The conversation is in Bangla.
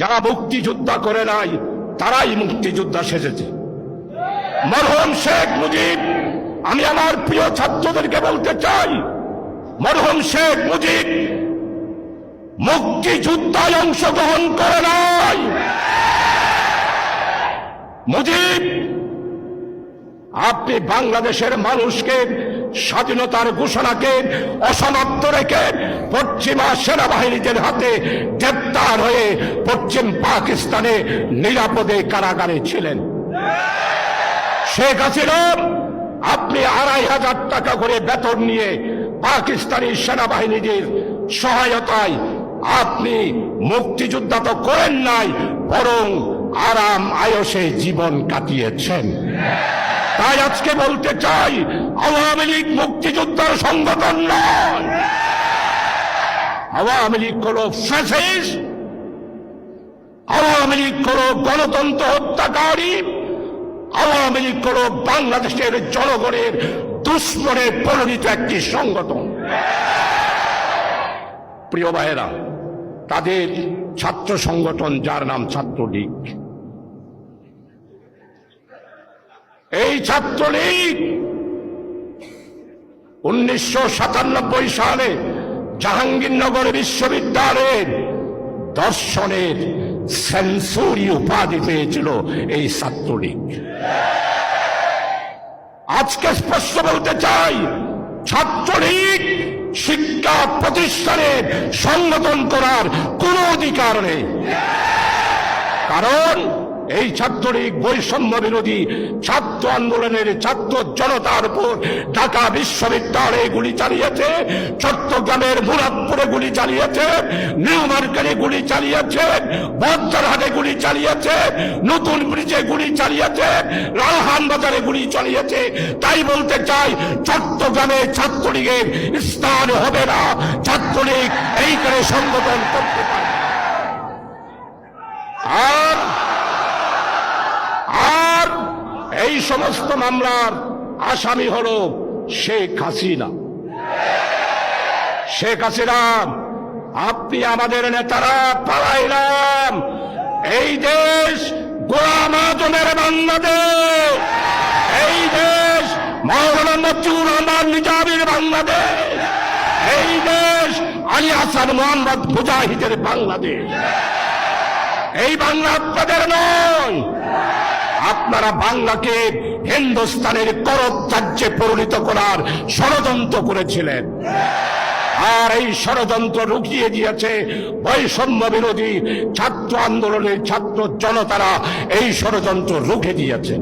যারা মুক্তিযোদ্ধা করে নাই তারাই মুক্তিযোদ্ধা সেজেছে। মরহুম শেখ মুজিব, আমি আমার প্রিয় ছাত্রদেরকে বলতে চাই, মরহুম শেখ মুজিব মুক্তিযুদ্ধায় অংশগ্রহণ করে নাই। মুজিব, আপনি বাংলাদেশের মানুষকে স্বাধীনতার ঘোষণাকে অসমাপ্ত রেখে পশ্চিমা সেনাবাহিনীদের হাতে গ্রেপ্তার হয়ে পশ্চিম পাকিস্তানে নিরাপদে কারাগারে ছিলেন। শেখ হাসিনা, আপনি ২৫০০ টাকা করে বেতন নিয়ে পাকিস্তানি সেনাবাহিনীদের সহায়তায় আপনি মুক্তিযুদ্ধ তো করেন নাই, বরং আরাম আয়সে জীবন কাটিয়েছেন। তাই আজকে বলতে চাই, আওয়ামী লীগ মুক্তিযোদ্ধার সংগঠন নয়। আওয়ামী লীগ হলো ফ্যাসিস্ট, আওয়ামী লীগ হলো গণতন্ত্র হত্যাকারী, আওয়ামী লীগ হলো বাংলাদেশের জনগণের দুশ্মনে পরিণত একটি সংগঠন। প্রিয় ভাইয়েরা, তাদের ছাত্র সংগঠন যার নাম ছাত্রলীগ, এই ছাত্রলীগ 1997 সালে জাহাঙ্গীরনগর বিশ্ববিদ্যালয়ের দর্শনের সেঞ্চুরি উপাধি পেয়েছিল এই ছাত্রলীগ। আজকে স্পষ্ট বলতে চাই, ছাত্রলীগ শিক্ষা প্রতিষ্ঠানে সংগঠন করার কোনো অধিকার নেই। কারণ এই ছাত্রলীগ বৈষম্য বিরোধী ছাত্র আন্দোলনের ছাত্র জনতার উপর ঢাকা বিশ্ববিদ্যালয়ে গুলি চালিয়েছে, চট্টগ্রামের মুরাদপুরে গুলি চালিয়েছে, নিউ মার্কেটে গুলি চালিয়েছে, বজ্রহাটে গুলি চালিয়েছে, নতুন ব্রিজে গুলি চালিয়েছে, রালহান বাজারে গুলি চালিয়েছে। তাই বলতে চাই, চট্টগ্রামে ছাত্রলীগের স্থান হবে না। ছাত্রলীগ এইখানে সংগঠন করতে পারে। আর এই সমস্ত মামলার আসামি হলো শেখ হাসিনা। শেখ হাসিনা, আপনি আমাদের নেতারা পালাইলাম, এই দেশ গোলাম আজমের বাংলাদেশ, এই দেশ মাওলানা মতিউর রহমান নিজামীর বাংলাদেশ, এই দেশ আলী হাসান মোহাম্মদ মুজাহিদের বাংলাদেশ। এই বাংলা আপনাদের নয়। আপনারা বাংলাকে হিন্দুস্তানের করদ রাজ্যে পরিণত করার ষড়যন্ত্র করেছিলেন, আর এই ষড়যন্ত্র রুখিয়ে দিয়েছে বৈষম্য বিরোধী ছাত্র আন্দোলনের ছাত্র জনতারা। এই ষড়যন্ত্র রুখে দিয়েছে।